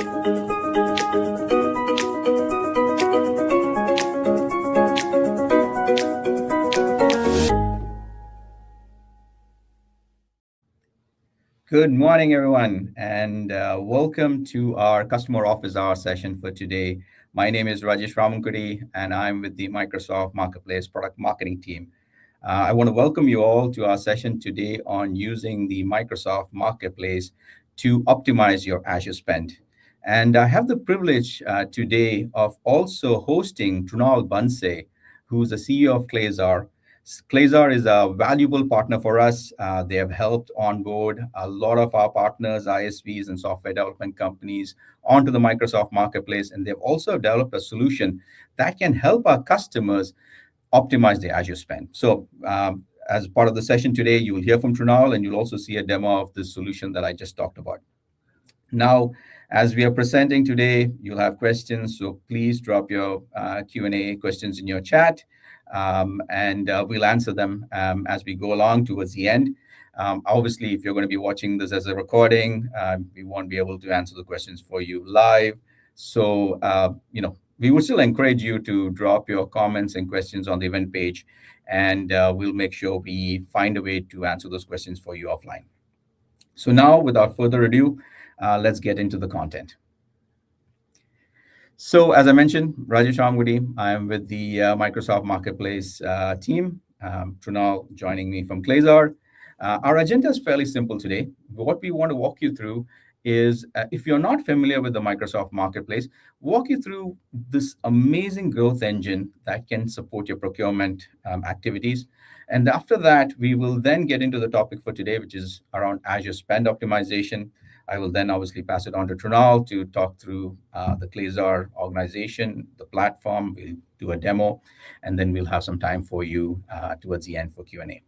Good morning, everyone, and welcome to our customer office hour session for today. My name is Rajesh Ramankudi, and I'm with the Microsoft Marketplace product marketing team. I want to welcome you all to our session today on using the Microsoft Marketplace to optimize your Azure spend. And I have the privilege today of also hosting Trunal Banse, who's the CEO of Clazar. Clazar is a valuable partner for us. They have helped onboard a lot of our partners, ISVs, and software development companies onto the Microsoft Marketplace. And they've also developed a solution that can help our customers optimize their Azure spend. So, as part of the session today, you will hear from Trunal, and you'll also see a demo of the solution that I just talked about. Now, as we are presenting today, you'll have questions, so please drop your Q&A questions in your chat, and we'll answer them as we go along towards the end. Obviously, if you're going to be watching this as a recording, we won't be able to answer the questions for you live. So, we would still encourage you to drop your comments and questions on the event page, and we'll make sure we find a way to answer those questions for you offline. So now, without further ado, let's get into the content. So as I mentioned, Rajesh Ramgudi, I am with the Microsoft Marketplace team. Trunal joining me from Clazar. Our agenda is fairly simple today. What we want to walk you through is, if you're not familiar with the Microsoft Marketplace, walk you through this amazing growth engine that can support your procurement activities. And after that, we will then get into the topic for today, which is around Azure spend optimization. I will then obviously pass it on to Trunal to talk through the Clazar organization, the platform. We'll do a demo, and then we'll have some time for you towards the end for Q&A.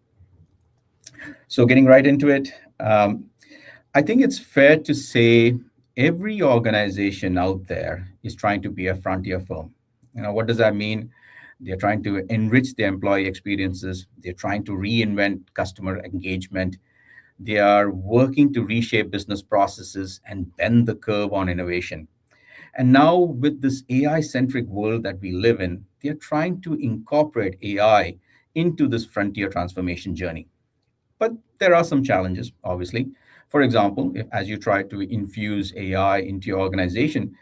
So getting right into it, I think it's fair to say every organization out there is trying to be a frontier firm. What does that mean? They're trying to enrich their employee experiences. They're trying to reinvent customer engagement. They are working to reshape business processes and bend the curve on innovation. And now, with this AI-centric world that we live in, they're trying to incorporate AI into this frontier transformation journey. But there are some challenges, obviously. For example, as you try to infuse AI into your organization,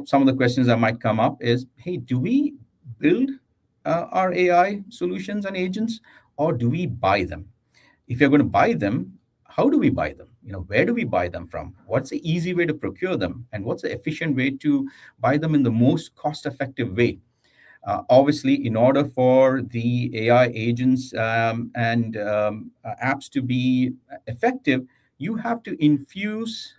some of the questions that might come up is, hey, do we build our AI solutions and agents, or do we buy them? If you're going to buy them, how do we buy them? Where do we buy them from? What's the easy way to procure them? And what's the efficient way to buy them in the most cost-effective way? Obviously, in order for the AI agents and apps to be effective, you have to infuse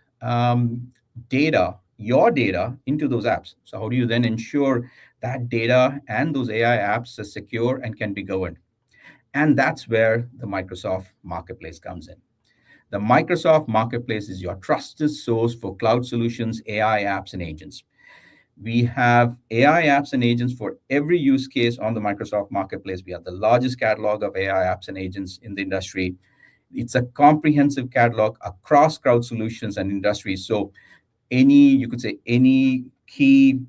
data, your data, into those apps. So how do you then ensure that data and those AI apps are secure and can be governed? And that's where the Microsoft Marketplace comes in. The Microsoft Marketplace is your trusted source for cloud solutions, AI apps, and agents. We have AI apps and agents for every use case on the Microsoft Marketplace. We have the largest catalog of AI apps and agents in the industry. It's a comprehensive catalog across cloud solutions and industries. So you could say any key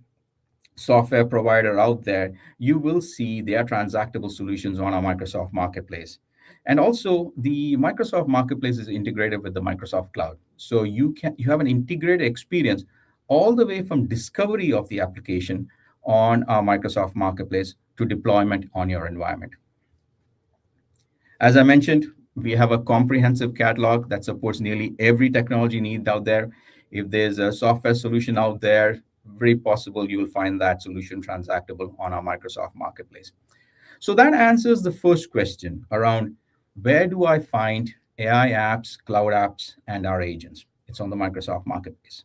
software provider out there, you will see their transactable solutions on our Microsoft Marketplace. And also, the Microsoft Marketplace is integrated with the Microsoft Cloud. So you have an integrated experience all the way from discovery of the application on our Microsoft Marketplace to deployment on your environment. As I mentioned, we have a comprehensive catalog that supports nearly every technology need out there. If there's a software solution out there, very possible you will find that solution transactable on our Microsoft Marketplace. So that answers the first question around, where do I find AI apps, cloud apps, and our agents? It's on the Microsoft Marketplace.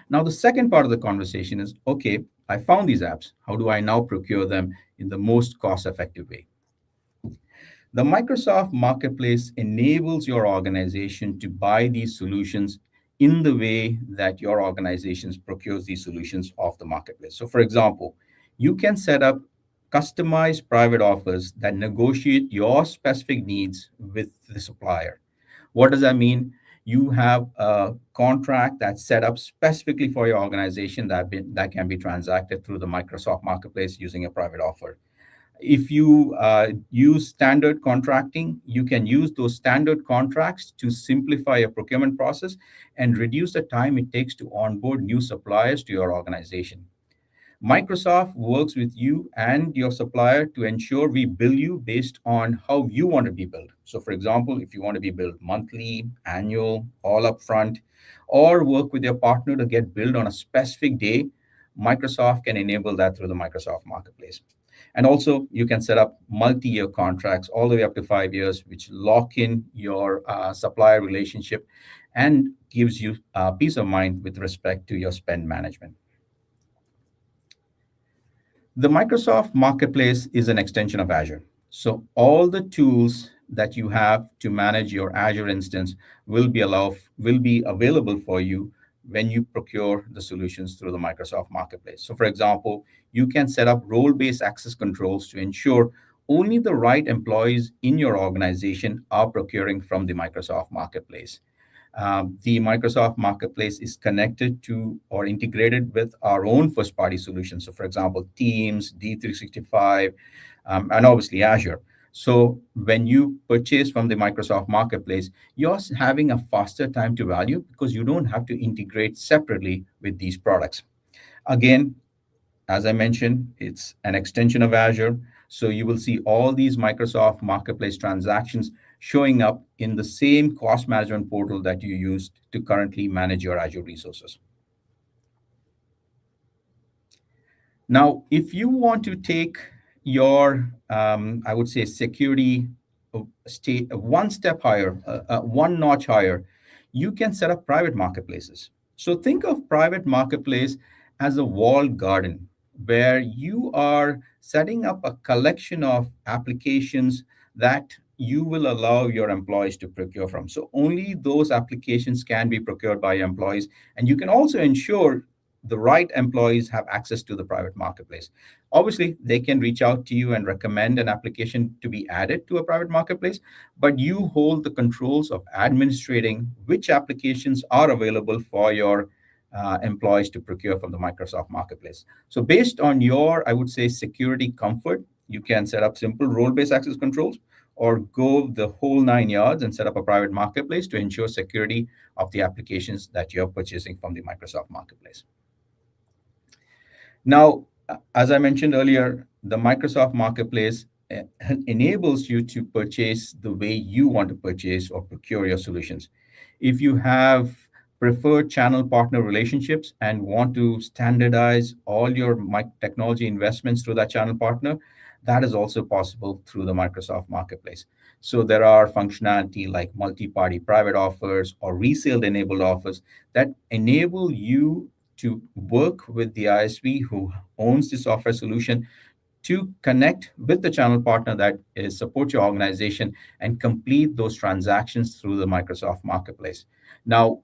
Now, the second part of the conversation is, okay, I found these apps. How do I now procure them in the most cost-effective way? The Microsoft Marketplace enables your organization to buy these solutions in the way that your organizations procures these solutions off the marketplace. So, for example, you can set up customized private offers that negotiate your specific needs with the supplier. What does that mean? You have a contract that's set up specifically for your organization that can be transacted through the Microsoft Marketplace using a private offer. If you use standard contracting, you can use those standard contracts to simplify your procurement process and reduce the time it takes to onboard new suppliers to your organization. Microsoft works with you and your supplier to ensure we bill you based on how you want to be billed. So, for example, if you want to be billed monthly, annual, all upfront, or work with your partner to get billed on a specific day, Microsoft can enable that through the Microsoft Marketplace. And also, you can set up multi year contracts all the way up to 5 years, which lock in your supplier relationship and gives you peace of mind with respect to your spend management. The Microsoft Marketplace is an extension of Azure. So all the tools that you have to manage your Azure instance will be available for you when you procure the solutions through the Microsoft Marketplace. So for example, you can set up role-based access controls to ensure only the right employees in your organization are procuring from the Microsoft Marketplace. The Microsoft Marketplace is connected to or integrated with our own first party solutions. So, for example, Teams, D365, and obviously Azure. So, when you purchase from the Microsoft Marketplace, you're having a faster time to value because you don't have to integrate separately with these products. Again, as I mentioned, it's an extension of Azure. So you will see all these Microsoft Marketplace transactions showing up in the same cost management portal that you use to currently manage your Azure resources. Now, if you want to take your, I would say, security state one step higher, one notch higher, you can set up private marketplaces. So think of private marketplace as a walled garden where you are setting up a collection of applications that you will allow your employees to procure from. So only those applications can be procured by your employees, and you can also ensure the right employees have access to the private marketplace. Obviously, they can reach out to you and recommend an application to be added to a private marketplace, but you hold the controls of administrating which applications are available for your employees to procure from the Microsoft Marketplace. So, based on your, I would say, security comfort, you can set up simple role based access controls or go the whole 9 yards and set up a private marketplace to ensure security of the applications that you're purchasing from the Microsoft Marketplace. Now, as I mentioned earlier, the Microsoft Marketplace enables you to purchase the way you want to purchase or procure your solutions. If you have preferred channel partner relationships and want to standardize all your technology investments through that channel partner, that is also possible through the Microsoft Marketplace. So there are functionality like multi-party private offers or resale-enabled offers that enable you to work with the ISV who owns the software solution to connect with the channel partner that is support your organization and complete those transactions through the Microsoft Marketplace. Now,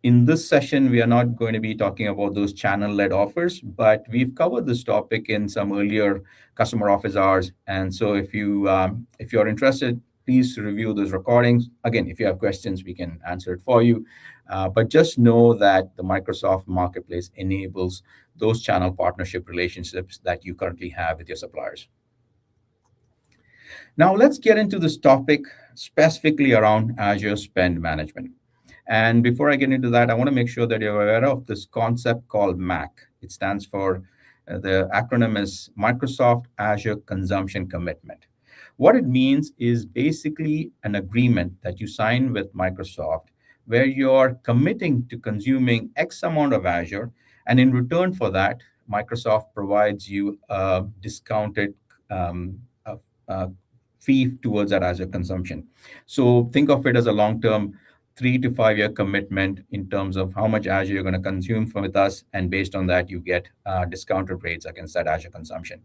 in this session, we are not going to be talking about those channel-led offers, but we've covered this topic in some earlier customer office hours. And so, if you're interested, please review those recordings. Again, if you have questions, we can answer it for you. But just know that the Microsoft Marketplace enables those channel partnership relationships that you currently have with your suppliers. Now, let's get into this topic specifically around Azure Spend Management. And before I get into that, I want to make sure that you're aware of this concept called MACC. It stands for, the acronym is Microsoft Azure Consumption Commitment. What it means is basically an agreement that you sign with Microsoft where you're committing to consuming X amount of Azure. And in return for that, Microsoft provides you a discounted fee towards that Azure consumption. So think of it as a long-term 3 to 5 year commitment in terms of how much Azure you're going to consume with us. And based on that, you get discounted rates against that Azure consumption.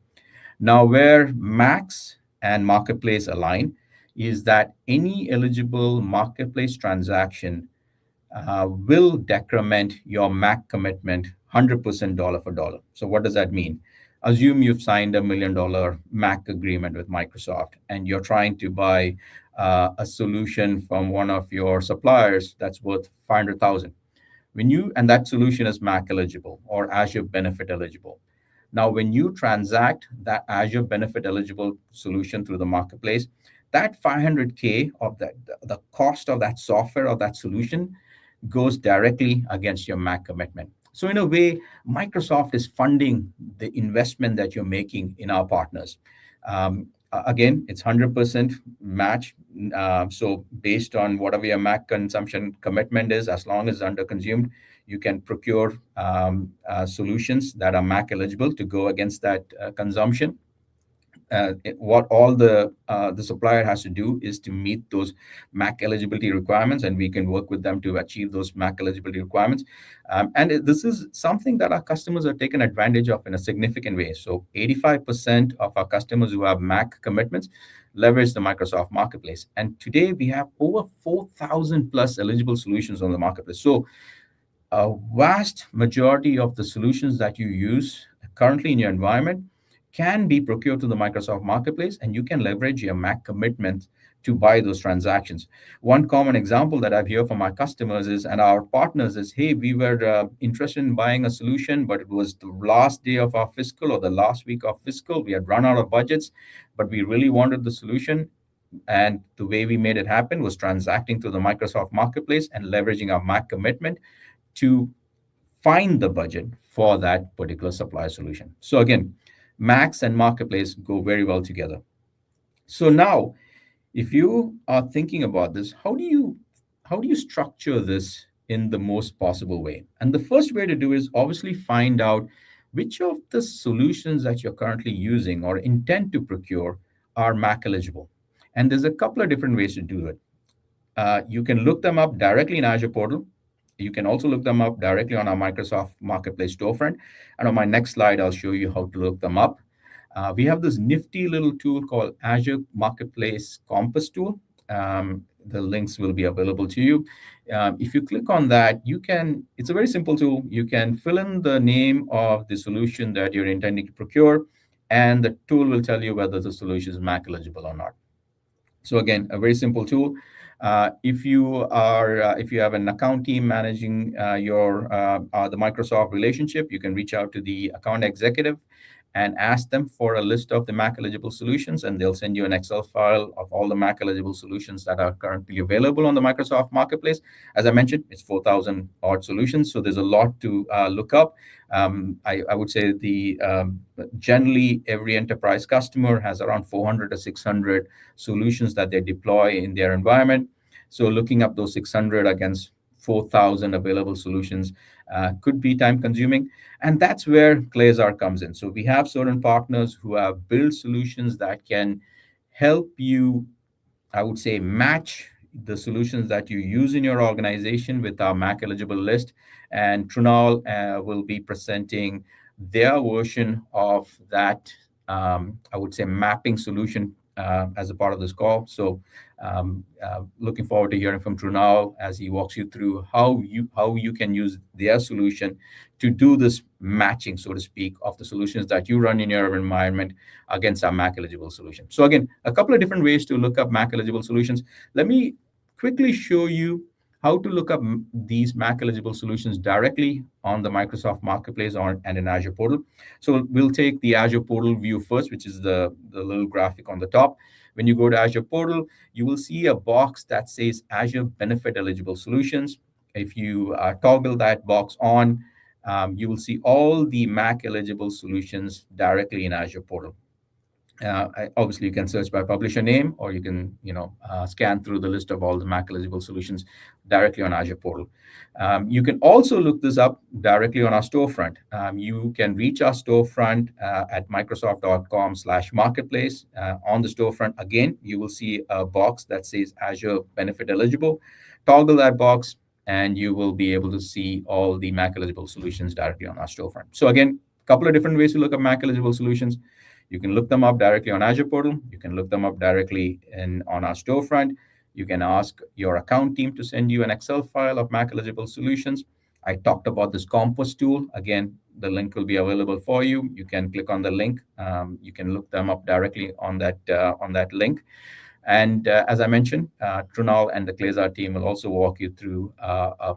Now, where MACC and Marketplace align is that any eligible Marketplace transaction will decrement your MACC commitment 100% dollar for dollar. So what does that mean? Assume you've signed $1 million MACC agreement with Microsoft and you're trying to buy a solution from one of your suppliers that's worth 500,000. And that solution is MACC eligible or Azure benefit eligible. Now, when you transact that Azure benefit eligible solution through the marketplace, that 500K of the cost of that software or that solution goes directly against your MACC commitment. So in a way, Microsoft is funding the investment that you're making in our partners. Again, it's 100% match. So based on whatever your MACC consumption commitment is, as long as it's under consumed, you can procure solutions that are MACC eligible to go against that consumption. What all the supplier has to do is to meet those MACC eligibility requirements, and we can work with them to achieve those MACC eligibility requirements. This is something that our customers are taken advantage of in a significant way. So 85% of our customers who have MACC commitments leverage the Microsoft Marketplace. And today we have over 4,000 plus eligible solutions on the marketplace. So a vast majority of the solutions that you use currently in your environment can be procured to the Microsoft Marketplace, and you can leverage your MACC commitment to buy those transactions. One common example that I've heard from our customers is, and our partners is, hey, we were interested in buying a solution, but it was the last day of our fiscal or the last week of fiscal. We had run out of budgets, but we really wanted the solution. And the way we made it happen was transacting through the Microsoft Marketplace and leveraging our MACC commitment to find the budget for that particular supplier solution. So again, MACC and Marketplace go very well together. So now, if you are thinking about this, how do you structure this in the most possible way? And the first way to do is obviously find out which of the solutions that you're currently using or intend to procure are MACC eligible. And there's a couple of different ways to do it. You can look them up directly in Azure portal. You can also look them up directly on our Microsoft Marketplace storefront. And on my next slide, I'll show you how to look them up. We have this nifty little tool called Azure Marketplace Compass tool. The links will be available to you. If you click on that, it's a very simple tool. You can fill in the name of the solution that you're intending to procure, and the tool will tell you whether the solution is MACC eligible or not. So again, a very simple tool. If you have an account team managing the Microsoft relationship, you can reach out to the account executive and ask them for a list of the MACC eligible solutions, and they'll send you an Excel file of all the MACC eligible solutions that are currently available on the Microsoft Marketplace. As I mentioned, it's 4,000 odd solutions, so there's a lot to look up. I would say generally every enterprise customer has around 400 to 600 solutions that they deploy in their environment. So looking up those 600 against 4,000 available solutions could be time consuming. And that's where Clazar comes in. So we have certain partners who have built solutions that can help you, I would say, match the solutions that you use in your organization with our MACC eligible list. And Trunal will be presenting their version of that, I would say, mapping solution as a part of this call. So looking forward to hearing from Trunal as he walks you through how you can use their solution to do this matching, so to speak, of the solutions that you run in your environment against our MACC eligible solution. So again, a couple of different ways to look up MACC eligible solutions. Let me quickly show you how to look up these MACC eligible solutions directly on the Microsoft Marketplace and in Azure portal. So we'll take the Azure portal view first, which is the little graphic on the top. When you go to Azure portal, you will see a box that says Azure benefit eligible solutions. If you toggle that box on, you will see all the MACC eligible solutions directly in Azure portal. Obviously, you can search by publisher name, or you can scan through the list of all the MACC eligible solutions directly on Azure portal. You can also look this up directly on our storefront. You can reach our storefront at microsoft.com/marketplace. On the storefront, again, you will see a box that says Azure benefit eligible. Toggle that box, and you will be able to see all the MACC eligible solutions directly on our storefront. So again, a couple of different ways to look up MACC eligible solutions. You can look them up directly on Azure portal. You can look them up directly on our storefront. You can ask your account team to send you an Excel file of MACC eligible solutions. I talked about this Compass tool. Again, the link will be available for you. You can click on the link. You can look them up directly on that link. And as I mentioned, Trunal and the Clazar team will also walk you through I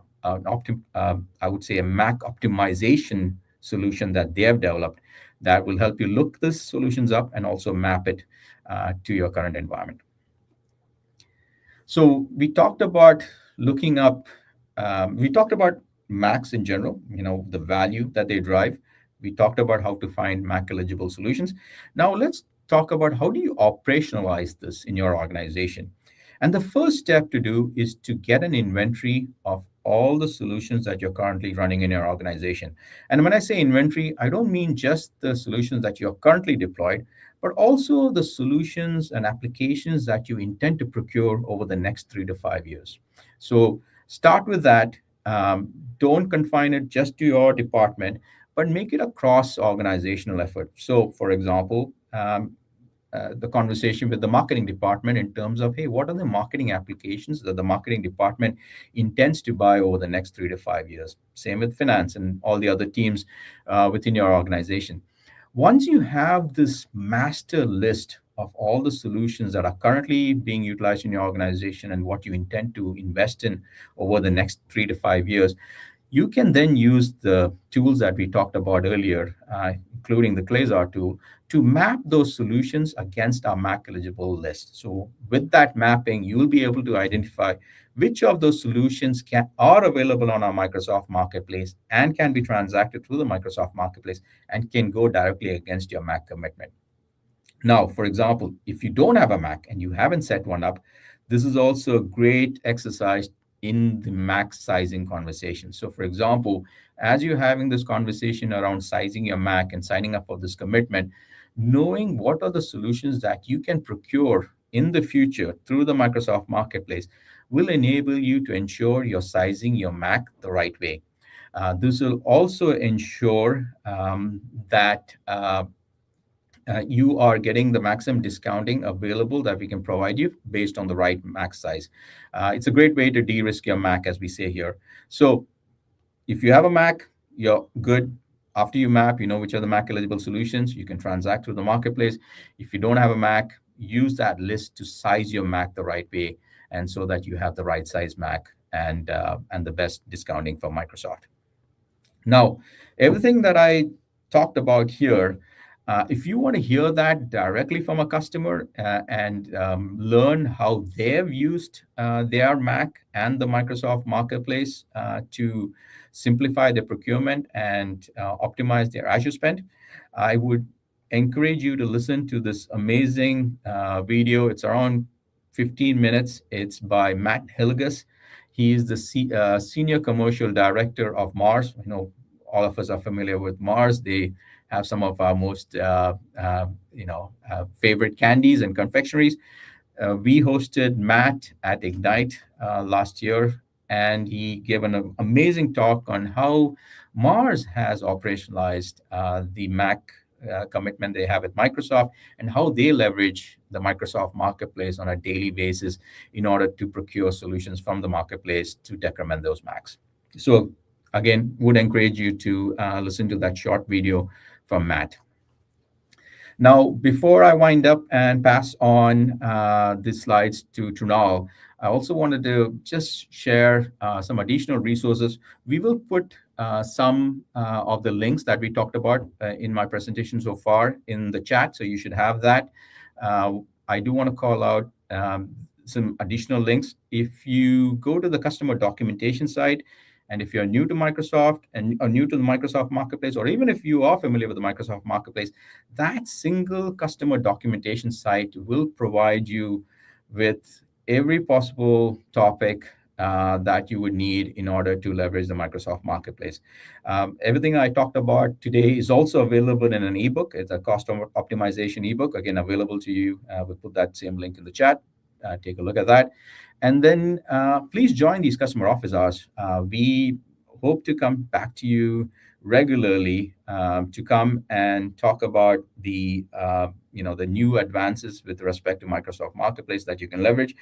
would say, a MACC optimization solution that they have developed that will help you look these solutions up and also map it to your current environment. So we talked about looking up, we talked about MACCs in general, the value that they drive. We talked about how to find MACC eligible solutions. Now let's talk about how do you operationalize this in your organization. And the first step to do is to get an inventory of all the solutions that you're currently running in your organization. And when I say inventory, I don't mean just the solutions that you're currently deployed, but also the solutions and applications that you intend to procure over the next 3 to 5 years. So start with that. Don't confine it just to your department, but make it a cross organizational effort. So, for example, the conversation with the marketing department in terms of, hey, what are the marketing applications that the marketing department intends to buy over the next 3 to 5 years? Same with finance and all the other teams within your organization. Once you have this master list of all the solutions that are currently being utilized in your organization and what you intend to invest in over the next 3 to 5 years, you can then use the tools that we talked about earlier, including the Clazar tool, to map those solutions against our MACC eligible list. So with that mapping, you'll be able to identify which of those solutions are available on our Microsoft Marketplace and can be transacted through the Microsoft Marketplace and can go directly against your MACC commitment. Now, for example, if you don't have a MACC and you haven't set one up, this is also a great exercise in the MACC sizing conversation. So, for example, as you're having this conversation around sizing your MACC and signing up for this commitment, knowing what are the solutions that you can procure in the future through the Microsoft Marketplace will enable you to ensure you're sizing your MACC the right way. This will also ensure that you are getting the maximum discounting available that we can provide you based on the right MACC size. It's a great way to de-risk your MACC, as we say here. So if you have a MACC, you're good. After you map, you know which are the MACC eligible solutions. You can transact through the marketplace. If you don't have a MACC, use that list to size your MACC the right way, and so that you have the right size MACC and the best discounting from Microsoft. Now, everything that I talked about here, if you want to hear that directly from a customer and learn how they've used their MACC and the Microsoft Marketplace to simplify their procurement and optimize their Azure spend, I would encourage you to listen to this amazing video. It's around 15 minutes. It's by Matt Hilligus. He is the Senior Commercial Director of Mars. All of us are familiar with Mars. They have some of our most favorite candies and confectioneries. We hosted Matt at Ignite last year, and he gave an amazing talk on how Mars has operationalized the MACC commitment they have with Microsoft and how they leverage the Microsoft Marketplace on a daily basis in order to procure solutions from the marketplace to decrement those MACCs. So again, would encourage you to listen to that short video from Matt. Now, before I wind up and pass on the slides to Trunal, I also wanted to just share some additional resources. We will put some of the links that we talked about in my presentation so far in the chat, so you should have that. I do want to call out some additional links. If you go to the customer documentation site, and if you're new to Microsoft and are new to the Microsoft Marketplace, or even if you are familiar with the Microsoft Marketplace, that single customer documentation site will provide you with every possible topic that you would need in order to leverage the Microsoft Marketplace. Everything I talked about today is also available in an ebook. It's a cost optimization ebook, again, available to you. We'll put that same link in the chat. Take a look at that. And then please join these customer office hours. We hope to come back to you regularly to come and talk about the new advances with respect to Microsoft Marketplace that you can leverage.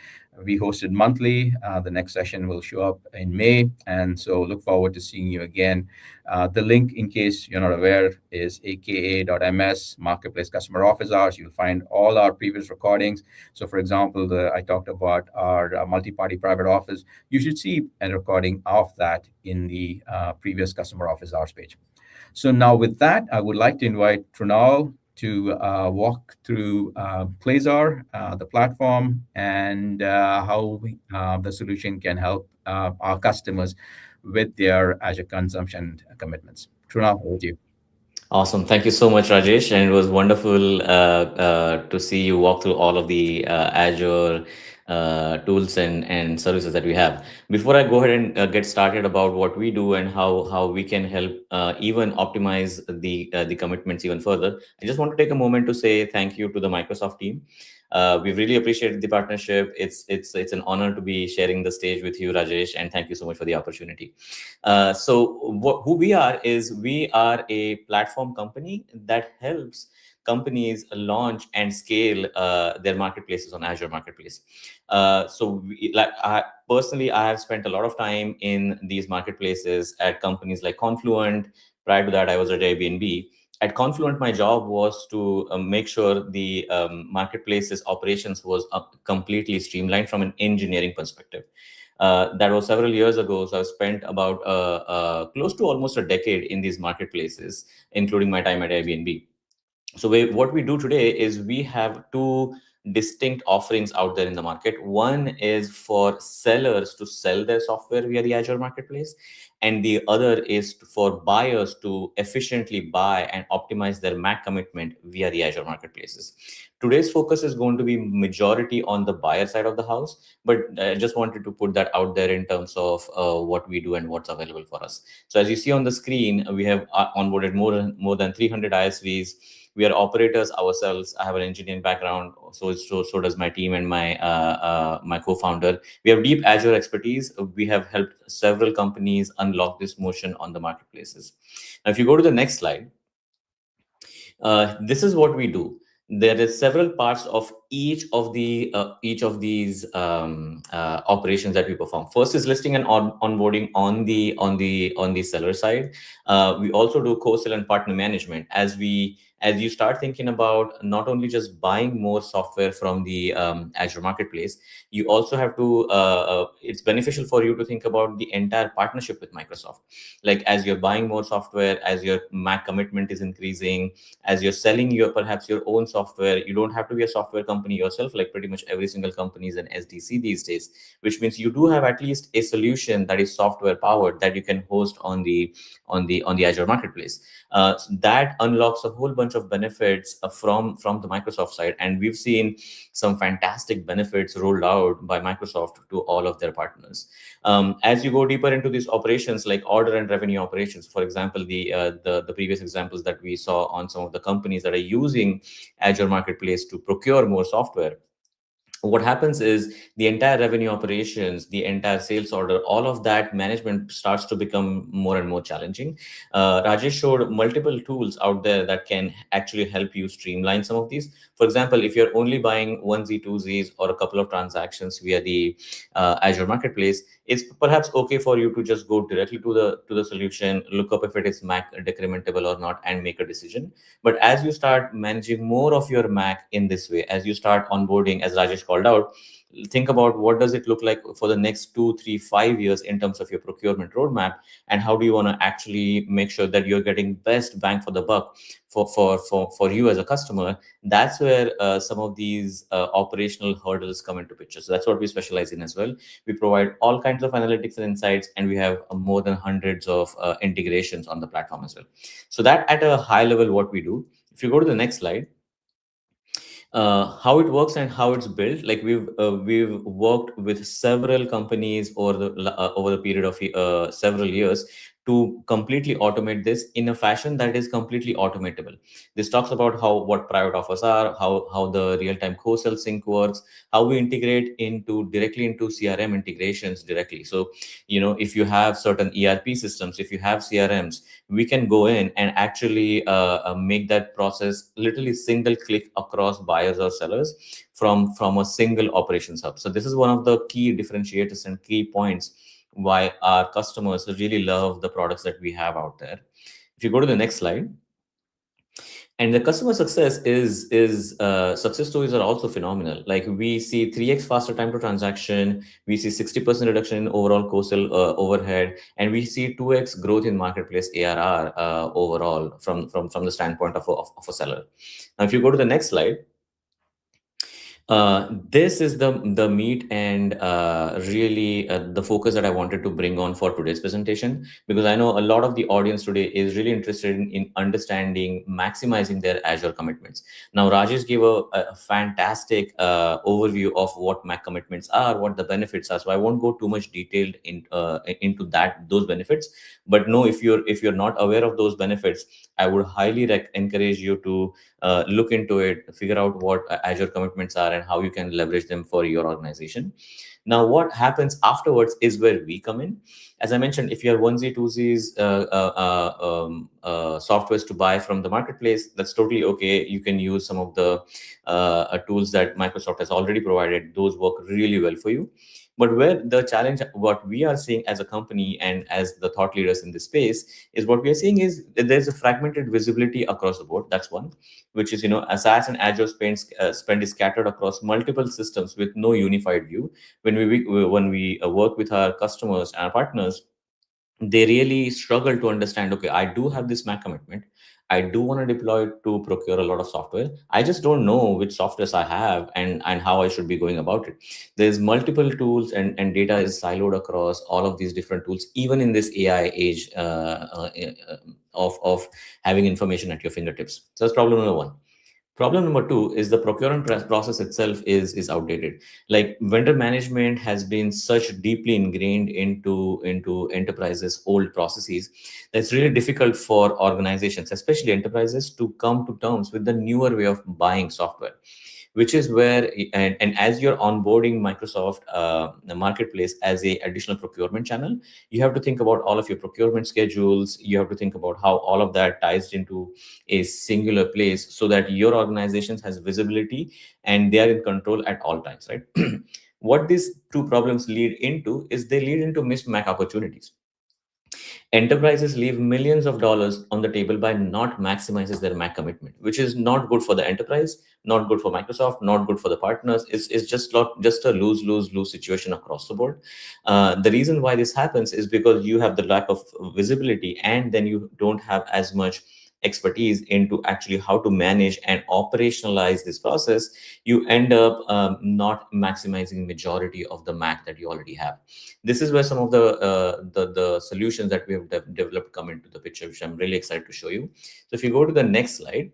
We host it monthly. The next session will show up in May, and so look forward to seeing you again. The link, in case you're not aware, is aka.ms Marketplace Customer Office Hours. You'll find all our previous recordings. So, for example, I talked about our multi-party private office. You should see a recording of that in the previous Customer Office Hours page. So now with that, I would like to invite Trunal to walk through Clazar, the platform, and how the solution can help our customers with their Azure consumption commitments. Trunal, over to you. Awesome. Thank you so much, Rajesh. And it was wonderful to see you walk through all of the Azure tools and services that we have. Before I go ahead and get started about what we do and how we can help even optimize the commitments even further, I just want to take a moment to say thank you to the Microsoft team. We really appreciated the partnership. It's an honor to be sharing the stage with you, Rajesh, and thank you so much for the opportunity. Who we are is we are a platform company that helps companies launch and scale their marketplaces on Azure Marketplace. Personally, I have spent a lot of time in these marketplaces at companies like Confluent. Prior to that, I was at Airbnb. At Confluent, my job was to make sure the marketplace's operations was completely streamlined from an engineering perspective. That was several years ago. So I've spent about close to almost a decade in these marketplaces, including my time at Airbnb. So what we do today is we have two distinct offerings out there in the market. One is for sellers to sell their software via the Azure Marketplace, and the other is for buyers to efficiently buy and optimize their MACC commitment via the Azure Marketplaces. Today's focus is going to be majority on the buyer side of the house, but I just wanted to put that out there in terms of what we do and what's available for us. So as you see on the screen, we have onboarded more than 300 ISVs. We are operators ourselves. I have an engineering background, so does my team and my co-founder. We have deep Azure expertise. We have helped several companies unlock this motion on the marketplaces. Now, if you go to the next slide, this is what we do. There is several parts of each of these operations that we perform. First is listing and onboarding on the seller side. We also do co-sell and partner management. As you start thinking about not only just buying more software from the Azure Marketplace, you also have to. It's beneficial for you to think about the entire partnership with Microsoft. Like as you're buying more software, as your MACC commitment is increasing, as you're selling perhaps your own software, you don't have to be a software company yourself, like pretty much every single company is an SDC these days, which means you do have at least a solution that is software powered that you can host on the Azure Marketplace. So that unlocks a whole bunch of benefits from the Microsoft side, and we've seen some fantastic benefits rolled out by Microsoft to all of their partners. As you go deeper into these operations, like order and revenue operations, for example, the previous examples that we saw on some of the companies that are using Azure Marketplace to procure more software, what happens is the entire revenue operations, the entire sales order, all of that management starts to become more and more challenging. Rajesh showed multiple tools out there that can actually help you streamline some of these. For example, if you're only buying onesie, twosies, or a couple of transactions via the Azure Marketplace, it's perhaps okay for you to just go directly to the solution, look up if it is MACC decrementable or not, and make a decision. But as you start managing more of your MACC in this way, as you start onboarding, as Rajesh called out, think about what does it look like for the next 2, 3, 5 years in terms of your procurement roadmap, and how do you want to actually make sure that you're getting best bang for the buck for you as a customer. That's where some of these operational hurdles come into picture. So that's what we specialize in as well. We provide all kinds of analytics and insights, and we have more than hundreds of integrations on the platform as well. So that at a high level, what we do. If you go to the next slide, how it works and how it's built. Like we've worked with several companies over the period of several years to completely automate this in a fashion that is completely automatable. This talks about what private offers are, how the real-time co-sell sync works, how we integrate directly into CRM integrations directly. So, if you have certain ERP systems, if you have CRMs, we can go in and actually make that process literally single click across buyers or sellers from a single operations hub. So this is one of the key differentiators and key points why our customers really love the products that we have out there. If you go to the next slide, and the customer success stories are also phenomenal. Like we see 3x faster time to transaction, we see 60% reduction in overall co-sell overhead, and we see 2x growth in marketplace ARR overall from the standpoint of a seller. Now, if you go to the next slide, this is the meat and really the focus that I wanted to bring on for today's presentation, because I know a lot of the audience today is really interested in understanding, maximizing their Azure commitments. Now, Rajesh gave a fantastic overview of what MACC commitments are, what the benefits are. So I won't go too much detailed into those benefits. But no, if you're not aware of those benefits, I would highly encourage you to look into it, figure out what Azure commitments are and how you can leverage them for your organization. Now, what happens afterwards is where we come in. As I mentioned, if you have onesie, twosies, softwares to buy from the marketplace, that's totally okay. You can use some of the tools that Microsoft has already provided. Those work really well for you. But where the challenge, what we are seeing as a company and as the thought leaders in this space, is what we are seeing is that there's a fragmented visibility across the board. That's one, which is, a SaaS and Azure spend is scattered across multiple systems with no unified view. When we work with our customers and our partners, they really struggle to understand, okay, I do have this MACC commitment. I do want to deploy it to procure a lot of software. I just don't know which softwares I have and how I should be going about it. There's multiple tools and data is siloed across all of these different tools, even in this AI age of having information at your fingertips. So that's problem number one. Problem number two is the procurement process itself is outdated. Like vendor management has been such deeply ingrained into enterprises' old processes that's really difficult for organizations, especially enterprises, to come to terms with the newer way of buying software, which is where, and as you're onboarding Microsoft the marketplace as a additional procurement channel, you have to think about all of your procurement schedules. You have to think about how all of that ties into a singular place so that your organization has visibility and they are in control at all times, right? What these two problems lead into is they lead into missed MACC opportunities. Enterprises leave millions of dollars on the table by not maximizing their MACC commitment, which is not good for the enterprise, not good for Microsoft, not good for the partners. It's just a lose situation across the board. The reason why this happens is because you have the lack of visibility, and then you don't have as much expertise into actually how to manage and operationalize this process. You end up not maximizing majority of the MACC that you already have. This is where some of the solutions that we have developed come into the picture, which I'm really excited to show you. So if you go to the next slide,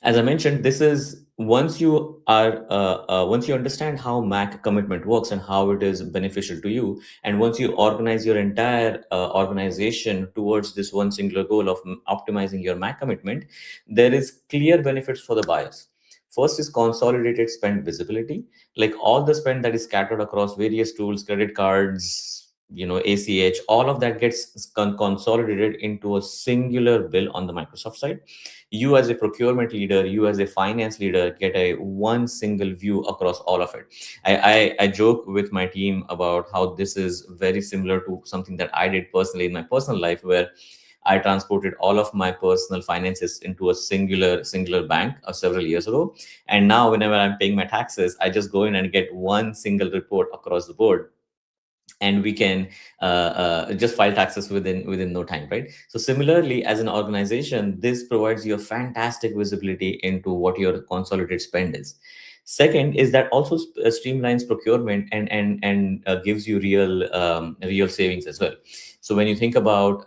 as I mentioned, this is once you understand how MACC commitment works and how it is beneficial to you, and once you organize your entire organization towards this one singular goal of optimizing your MACC commitment, there is clear benefits for the buyers. First is consolidated spend visibility, like all the spend that is scattered across various tools, credit cards, ACH, all of that gets consolidated into a singular bill on the Microsoft side. You as a procurement leader, you as a finance leader get a one single view across all of it. I joke with my team about how this is very similar to something that I did personally in my personal life, where I transported all of my personal finances into a singular bank several years ago. And now whenever I'm paying my taxes, I just go in and get one single report across the board, and we can just file taxes within no time, right? So similarly, as an organization, this provides you a fantastic visibility into what your consolidated spend is. Second is that also streamlines procurement and gives you real savings as well. So when you think about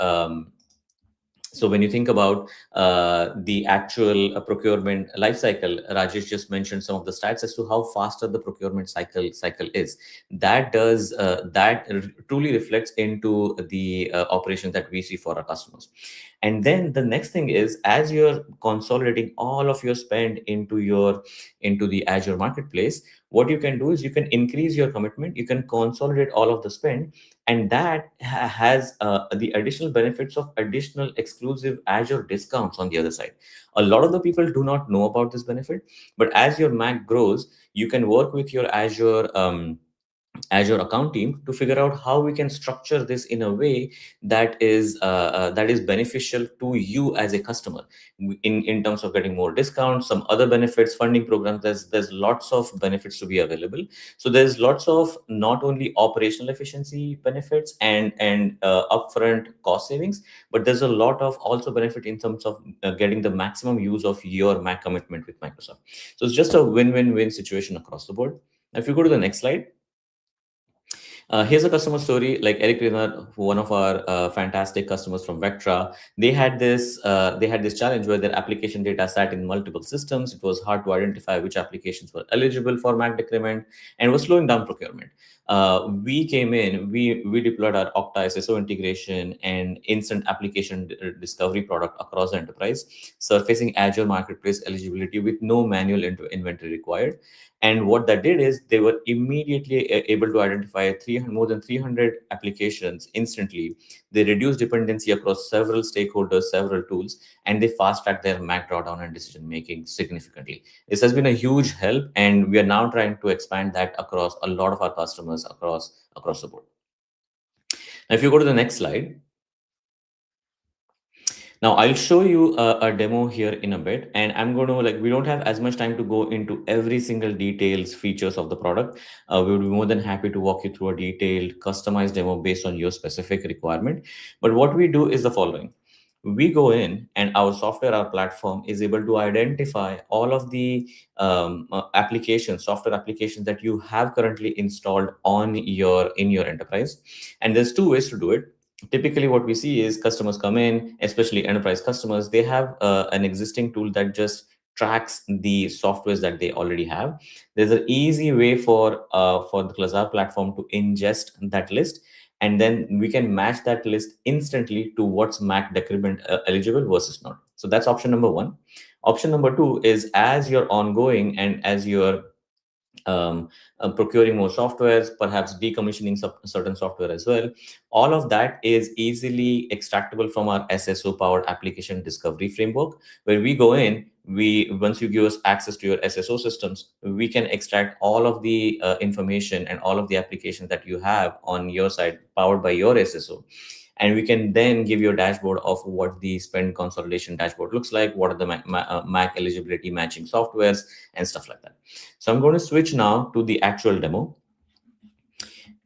So when you think about the actual procurement life cycle, Rajesh just mentioned some of the stats as to how faster the procurement cycle is. That truly reflects into the operations that we see for our customers. And then the next thing is, as you're consolidating all of your spend into the Azure marketplace, what you can do is you can increase your commitment, you can consolidate all of the spend, and that has the additional benefits of additional exclusive Azure discounts on the other side. A lot of the people do not know about this benefit, but as your MACC grows, you can work with your Azure account team to figure out how we can structure this in a way that is beneficial to you as a customer, in terms of getting more discounts, some other benefits, funding programs. There's lots of benefits to be available. So there's lots of not only operational efficiency benefits and upfront cost savings, but there's a lot of also benefit in terms of getting the maximum use of your MACC commitment with Microsoft. So it's just a win-win-win situation across the board. Now, if you go to the next slide. Here's a customer story, like Eric Renner, one of our fantastic customers from Vectra. They had this challenge where their application data sat in multiple systems. It was hard to identify which applications were eligible for MACC decrement and was slowing down procurement. We came in, we deployed our Okta SSO integration and instant application discovery product across the enterprise, surfacing Azure Marketplace eligibility with no manual inventory required. And what that did is they were immediately able to identify more than 300 applications instantly. They reduced dependency across several stakeholders, several tools, and they fast-tracked their MACC drawdown and decision-making significantly. This has been a huge help, and we are now trying to expand that across a lot of our customers across the board. Now, if you go to the next slide. Now I'll show you a demo here in a bit, and I'm going to, like, we don't have as much time to go into every single details features of the product. We would be more than happy to walk you through a detailed customized demo based on your specific requirement. But what we do is the following. We go in and our software, our platform is able to identify all of the software applications that you have currently installed in your enterprise. And there's two ways to do it. Typically what we see is customers come in, especially enterprise customers, they have an existing tool that just tracks the softwares that they already have. There's an easy way for the Clazar platform to ingest that list, and then we can match that list instantly to what's MACC decrement eligible versus not. So that's option number one. Option number two is, as you're ongoing and as you're procuring more softwares, perhaps decommissioning certain software as well. All of that is easily extractable from our SSO powered application discovery framework, where we go in, once you give us access to your SSO systems, we can extract all of the information and all of the applications that you have on your side powered by your SSO. And we can then give you a dashboard of what the spend consolidation dashboard looks like, what are the MACC eligibility matching softwares and stuff like that. So I'm going to switch now to the actual demo.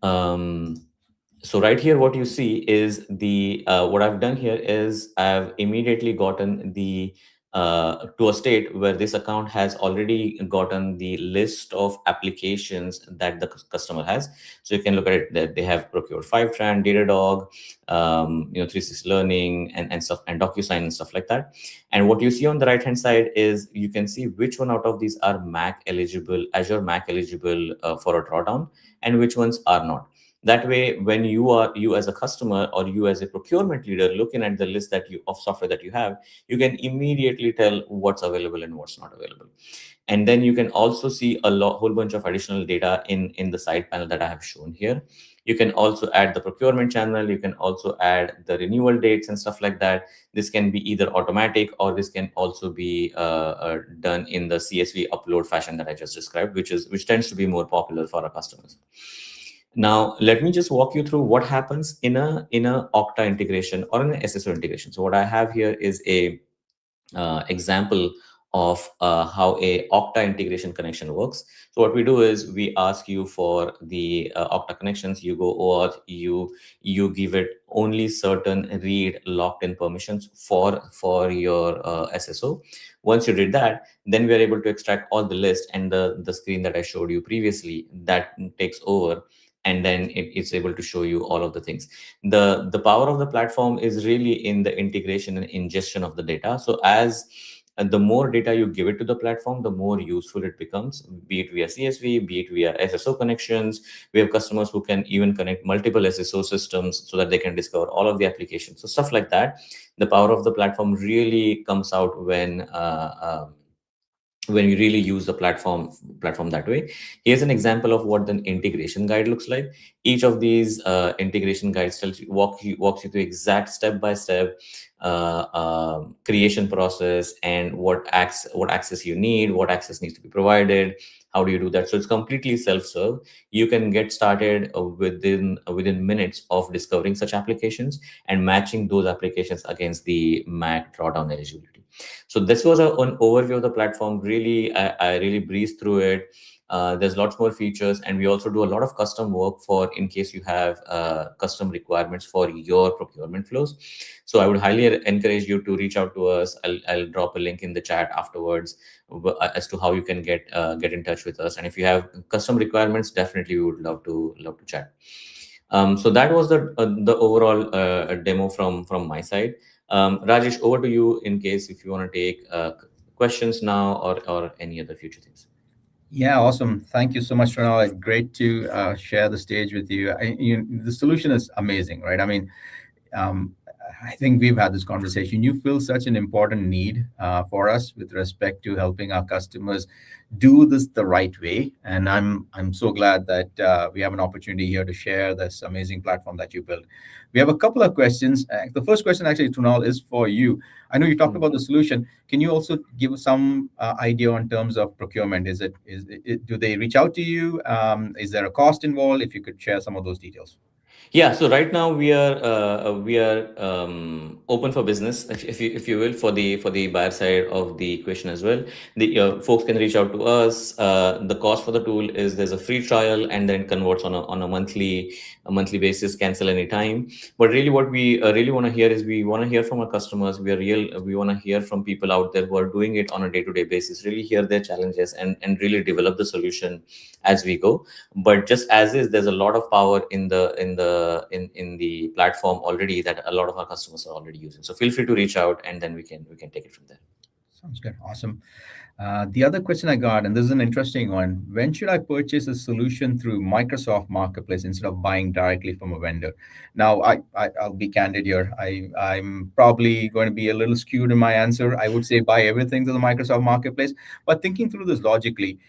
So right here, what you see is what I've done here is I've immediately gotten to a state where this account has already gotten the list of applications that the customer has. So you can look at it that they have procured Fivetran, Datadog, 360 Learning and stuff, and DocuSign and stuff like that. And what you see on the right hand side is you can see which one out of these are MACC eligible, Azure MACC eligible for a drawdown, and which ones are not. That way, when you as a customer or you as a procurement leader looking at the list of software that you have, you can immediately tell what's available and what's not available. And then you can also see whole bunch of additional data in the side panel that I have shown here. You can also add the procurement channel. You can also add the renewal dates and stuff like that. This can be either automatic or this can also be done in the CSV upload fashion that I just described, which tends to be more popular for our customers. Now, let me just walk you through what happens in a Okta integration or an SSO integration. So what I have here is a example of how a Okta integration connection works. So what we do is we ask you for the Okta connections. You go OAuth, you give it only certain read locked in permissions for your SSO. Once you did that, then we are able to extract all the list, and the screen that I showed you previously that takes over. and then it's able to show you all of the things. The power of the platform is really in the integration and ingestion of the data. So as the more data you give it to the platform, the more useful it becomes, be it via CSV, be it via SSO connections. We have customers who can even connect multiple SSO systems so that they can discover all of the applications. So stuff like that. The power of the platform really comes out when you really use the platform that way. Here's an example of what the integration guide looks like. Each of these integration guides walks you through exact step by step creation process, and what access you need, what access needs to be provided, how do you do that. So it's completely self-serve. You can get started within minutes of discovering such applications and matching those applications against the MACC drawdown eligibility. So this was an overview of the platform. Really, I really breezed through it. There's lots more features, and we also do a lot of custom work for in case you have custom requirements for your procurement flows. So I would highly encourage you to reach out to us. I'll drop a link in the chat afterwards as to how you can get in touch with us. And if you have custom requirements, definitely we would love to chat. So that was the overall demo from my side. Rajesh, over to you in case if you want to take questions now or any other future things. Yeah, awesome. Thank you so much, Ronald. Great to share the stage with you. The solution is amazing, right? I mean, um, I think we've had this conversation. You fill such an important need for us with respect to helping our customers do this the right way, and I'm so glad that we have an opportunity here to share this amazing platform that you built. We have a couple of questions. The first question, actually, Tunal, is for you. I know you talked about the solution. Can you also give some idea in terms of procurement? Do they reach out to you? Is there a cost involved? If you could share some of those details. Yeah, so right now we are open for business, if you will, for the buyer side of the equation as well. The folks can reach out to us. The cost for the tool is there's a free trial, and then converts on a monthly basis. Cancel anytime. But really, what we really want to hear is we want to hear from our customers. We want to hear from people out there who are doing it on a day-to-day basis. Really hear their challenges and really develop the solution as we go. But just as is, there's a lot of power in the platform already that a lot of our customers are already using. So feel free to reach out, and then we can take it from there. Sounds good. Awesome. The other question I got, and this is an interesting one: when should I purchase a solution through Microsoft Marketplace instead of buying directly from a vendor? Now, I'll be candid here. I'm probably going to be a little skewed in my answer. I would say buy everything through the Microsoft Marketplace. But thinking through this logically,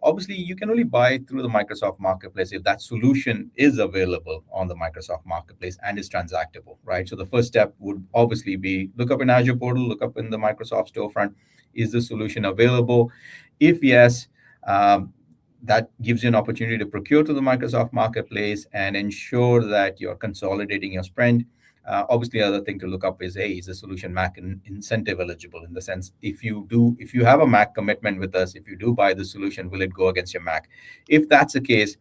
obviously, you can only buy through the Microsoft Marketplace if that solution is available on the Microsoft Marketplace and is transactable, right? So the first step would obviously be look up in Azure portal, look up in the Microsoft storefront. Is the solution available? If yes, that gives you an opportunity to procure to the Microsoft Marketplace and ensure that you're consolidating your spend. Obviously, the other thing to look up is, hey, is the solution MACC incentive eligible? In the sense, if you have a MACC commitment with us, if you do buy the solution, will it go against your MACC? If that's the case,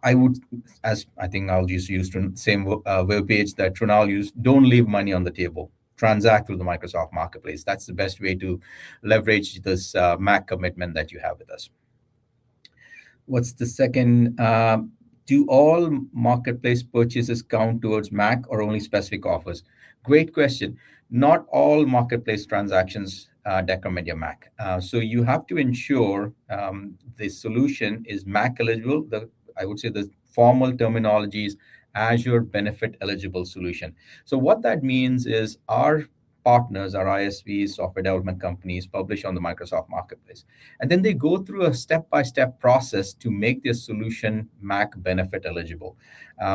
I would, as I think I'll just use the same web page that Trunal used, don't leave money on the table. Transact through the Microsoft Marketplace. That's the best way to leverage this MACC commitment that you have with us. What's the second? Do all marketplace purchases count towards MACC or only specific offers? Great question. Not all marketplace transactions decrement your MACC. So you have to ensure the solution is MACC eligible. I would say the formal terminology is Azure benefit eligible solution. So what that means is our partners, our ISVs, software development companies, publish on the Microsoft Marketplace. And then they go through a step-by-step process to make their solution MACC benefit eligible.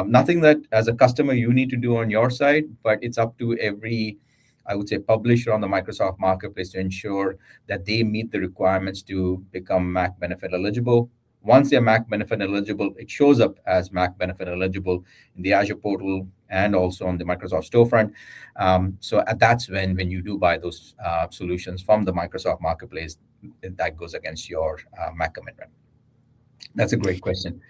Nothing that as a customer you need to do on your side, but it's up to every, I would say, publisher on the Microsoft Marketplace to ensure that they meet the requirements to become MACC benefit eligible. Once they're MACC benefit eligible, it shows up as MACC benefit eligible in the Azure portal and also on the Microsoft storefront. So that's when you do buy those solutions from the Microsoft Marketplace, that goes against your MACC commitment. That's a great question.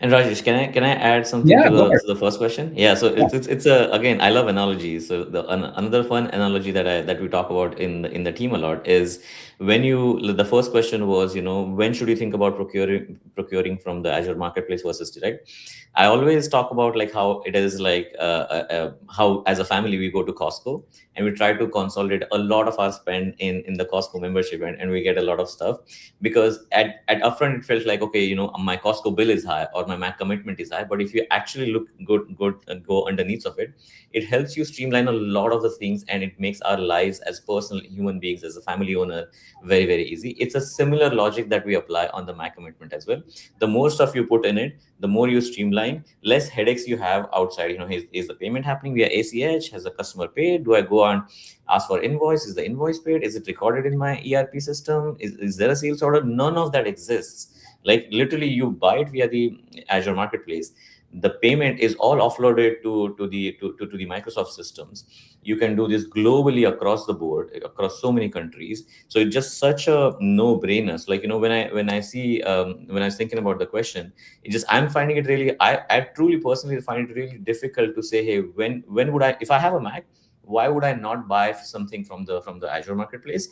And Rajesh, can I add something Yeah, go ahead. to the first question? Yeah, so Yeah. it's a, again, I love analogies. So another fun analogy that we talk about in the team a lot is, when you, the first question was, when should you think about procuring from the Azure marketplace versus direct? I always talk about like how it is like, how as a family we go to Costco and we try to consolidate a lot of our spend in the Costco membership, and we get a lot of stuff, because at upfront it felt like, okay, my Costco bill is high or my MACC commitment is high. But if you actually look good and go underneath of it, it helps you streamline a lot of the things, and it makes our lives as personal human beings, as a family owner, very, very easy. It's a similar logic that we apply on the MACC commitment as well. The more stuff you put in it, the more you streamline, less headaches you have outside. Is the payment happening via ACH? Has the customer paid? Do I go on ask for invoice? Is the invoice paid? Is it recorded in my ERP system? Is there a sales order? None of that exists. Like literally, you buy it via the Azure marketplace. The payment is all offloaded to the Microsoft systems. You can do this globally across the board, across so many countries. So it's just such a no-brainer. So, like, when I see, when I was thinking about the question, it just, I'm finding it really, I truly personally find it really difficult to say, hey, when would I, if I have a Mac, why would I not buy something from the Azure marketplace?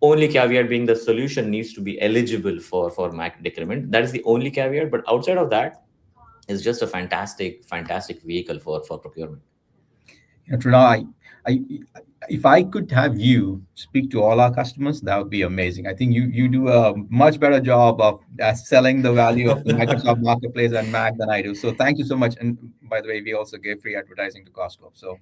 Only caveat being the solution needs to be eligible for MACC decrement. That is the only caveat. But outside of that, it's just a fantastic vehicle for procurement. Trina, I, if I could have you speak to all our customers, that would be amazing. I think you do a much better job of selling the value of the Microsoft Marketplace and Mac than I do. So thank you so much. And by the way, we also gave free advertising to Costco. So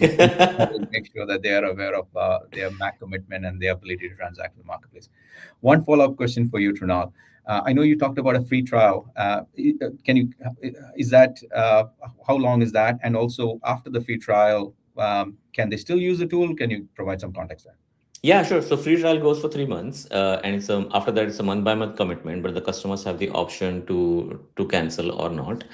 we'll make sure that they are aware of their Mac commitment and their ability to transact in the marketplace. One follow-up question for you, Trunal. I know you talked about a free trial. Can you, is that, how long is that? And also after the free trial, can they still use the tool? Can you provide some context there? Yeah, sure. So free trial goes for 3 months, and it's after that it's a month by month commitment, but the customers have the option to cancel or not.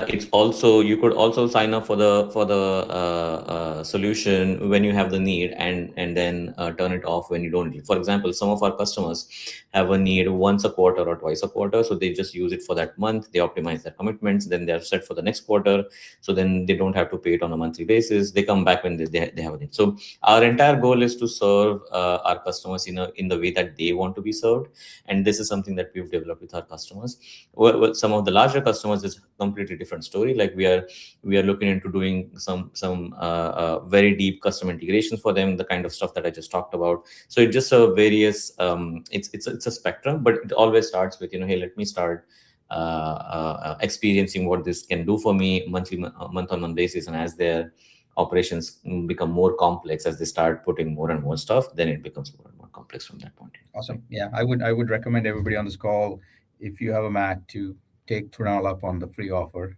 It's also, you could also sign up for the solution when you have the need, and then turn it off when you don't need. For example, some of our customers have a need once a quarter or twice a quarter, so they just use it for that month. They optimize their commitments, then they are set for the next quarter, so then they don't have to pay it on a monthly basis. They come back when they have a need. So our entire goal is to serve our customers in the way that they want to be served, and this is something that we've developed with our customers. Well, some of the larger customers is a completely different story. Like we are looking into doing some very deep custom integrations for them, the kind of stuff that I just talked about. So it's just a various, it's a spectrum, but it always starts with, hey, let me start experiencing what this can do for me month on month basis, and as their operations become more complex, as they start putting more and more stuff, then it becomes more and more complex from that point. Awesome. Yeah, I would recommend everybody on this call, if you have a Mac, to take Trunal up on the free offer.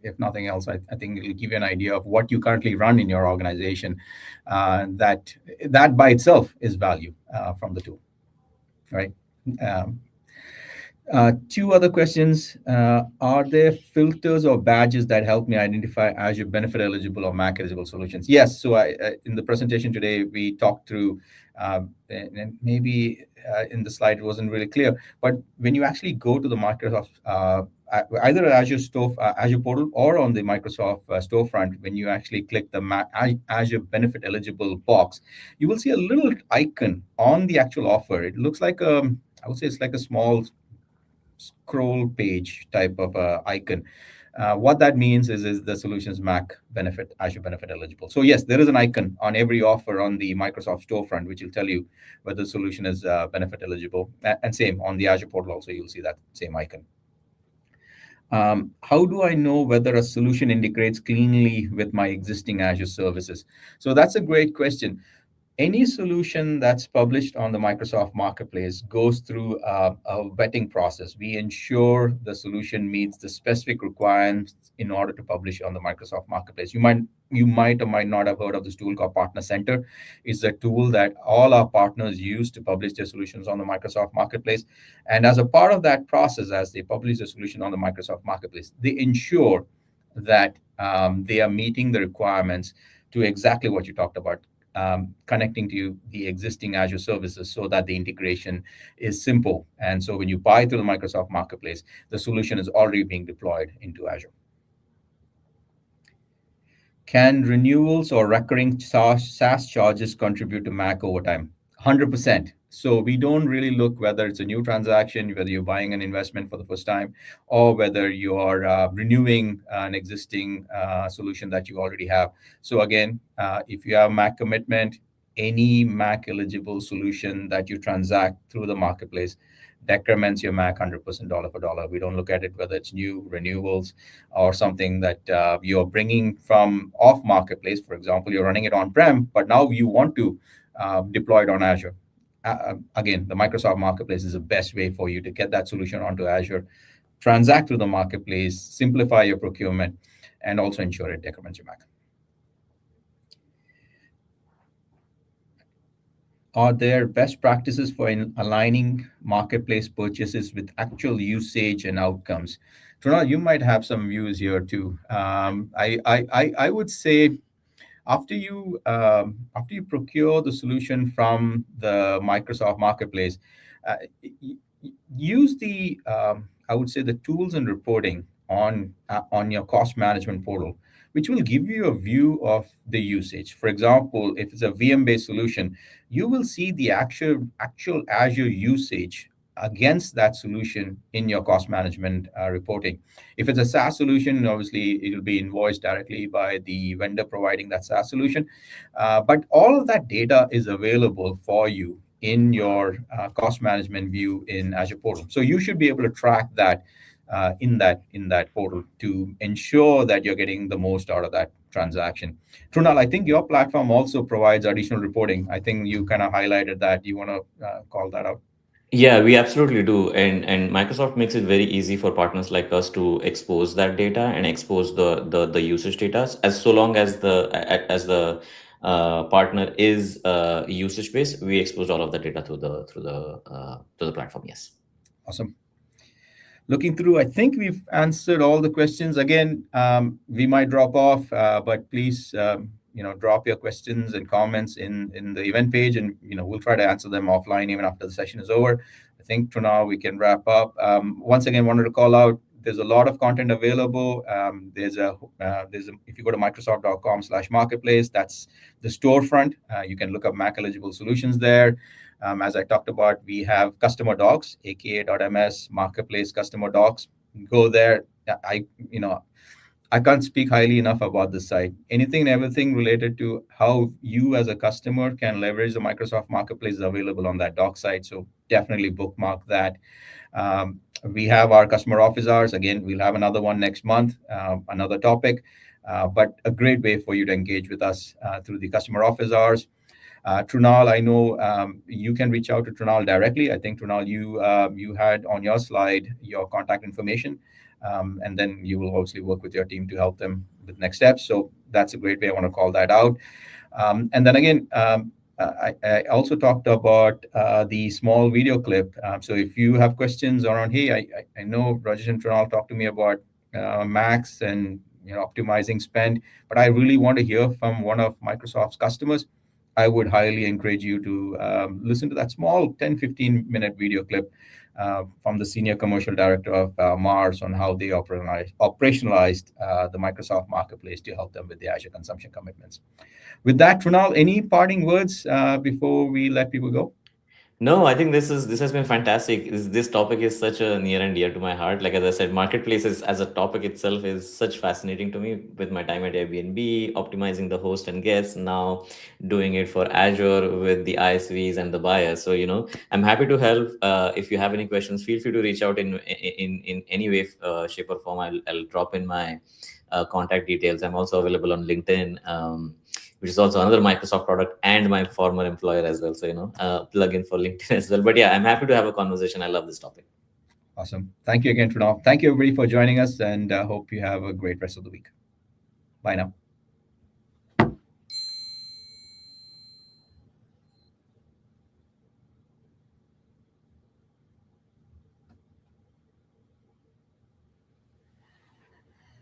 If nothing else, I think it'll give you an idea of what you currently run in your organization. That by itself is value from the tool, right? Um, Two other questions. Are there filters or badges that help me identify Azure benefit eligible or MACC eligible solutions? Yes. So in the presentation today, we talked through, and maybe in the slide it wasn't really clear, but when you actually go to the Microsoft, either Azure Azure portal or on the Microsoft storefront, when you actually click the Azure benefit eligible box, you will see a little icon on the actual offer. It looks like I would say it's like a small scroll page type of icon. What that means is the solution's MACC benefit, Azure benefit eligible. So yes, there is an icon on every offer on the Microsoft storefront, which will tell you whether the solution is benefit eligible. And same on the Azure portal also, you'll see that same icon. How do I know whether a solution integrates cleanly with my existing Azure services? So that's a great question. Any solution that's published on the Microsoft Marketplace goes through a vetting process. We ensure the solution meets the specific requirements in order to publish on the Microsoft Marketplace. You might or might not have heard of this tool called Partner Center. It's a tool that all our partners use to publish their solutions on the Microsoft Marketplace. And as a part of that process, as they publish the solution on the Microsoft Marketplace, they ensure that they are meeting the requirements to exactly what you talked about. connecting to the existing Azure services so that the integration is simple. And so when you buy through the Microsoft Marketplace, the solution is already being deployed into Azure. Can renewals or recurring SaaS charges contribute to MACC over time? 100%. So we don't really look whether it's a new transaction, whether you're buying an investment for the first time, or whether you are renewing an existing solution that you already have. So again, if you have MACC commitment, any MACC eligible solution that you transact through the marketplace decrements your MACC 100% dollar for dollar. We don't look at it whether it's new renewals or something that you're bringing from off marketplace. For example, you're running it on-prem, but now you want to deploy it on Azure. Again, the Microsoft Marketplace is the best way for you to get that solution onto Azure, transact through the marketplace, simplify your procurement, and also ensure it decrements your MACC. Are there best practices for aligning marketplace purchases with actual usage and outcomes? Trunal, you might have some views here too. I would say after you procure the solution from the Microsoft Marketplace, use the I would say the tools and reporting on your cost management portal, which will give you a view of the usage. For example, if it's a VM-based solution, you will see the actual Azure usage against that solution in your cost management reporting. If it's a SaaS solution, obviously it will be invoiced directly by the vendor providing that SaaS solution. But all of that data is available for you in your cost management view in Azure portal. So you should be able to track that in that portal to ensure that you're getting the most out of that transaction. Trunal, I think your platform also provides additional reporting. I think you kind of highlighted that. You want to call that out? Yeah, we absolutely do. And Microsoft makes it very easy for partners like us to expose that data and expose the usage data, as so long as the partner is usage based. We expose all of the data to the platform. Yes. Awesome. Looking through, I think we've answered all the questions. Again, we might drop off, but please, drop your questions and comments in the event page, and we'll try to answer them offline even after the session is over. I think for now we can wrap up. Once again, wanted to call out. There's a lot of content available. There's if you go to Microsoft.com/marketplace, that's the storefront. You can look up MACC eligible solutions there. As I talked about, we have customer docs, aka.ms marketplace customer docs. Go there. I can't speak highly enough about this site. Anything and everything related to how you as a customer can leverage the Microsoft Marketplace is available on that doc site. So definitely bookmark that. We have our customer office hours. Again, we'll have another one next month, another topic, but a great way for you to engage with us through the customer office hours. Trunal, I know you can reach out to Trunal directly. I think Trunal, you had on your slide your contact information, and then you will obviously work with your team to help them with next steps. So that's a great way. I want to call that out. And then again, I also talked about the small video clip. So if you have questions around, hey, I know Rajesh and Trunal talked to me about MACC and optimizing spend, but I really want to hear from one of Microsoft's customers. I would highly encourage you to listen to that small 10-15 minute video clip from the Senior Commercial Director of Mars on how they operationalized the Microsoft Marketplace to help them with the Azure consumption commitments. With that, Trunal, any parting words before we let people go? No, I think this has been fantastic. This topic is such a near and dear to my heart. Like as I said, marketplaces as a topic itself is such fascinating to me. With my time at Airbnb, optimizing the host and guests, now doing it for Azure with the ISVs and the buyers. So I'm happy to help. If you have any questions, feel free to reach out in any way, shape or form. I'll drop in my contact details. I'm also available on LinkedIn. Which is also another Microsoft product and my former employer as well. So, plug in for LinkedIn as well. But yeah, I'm happy to have a conversation. I love this topic. Awesome. Thank you again, Trunal. Thank you, everybody, for joining us, and hope you have a great rest of the week. Bye now.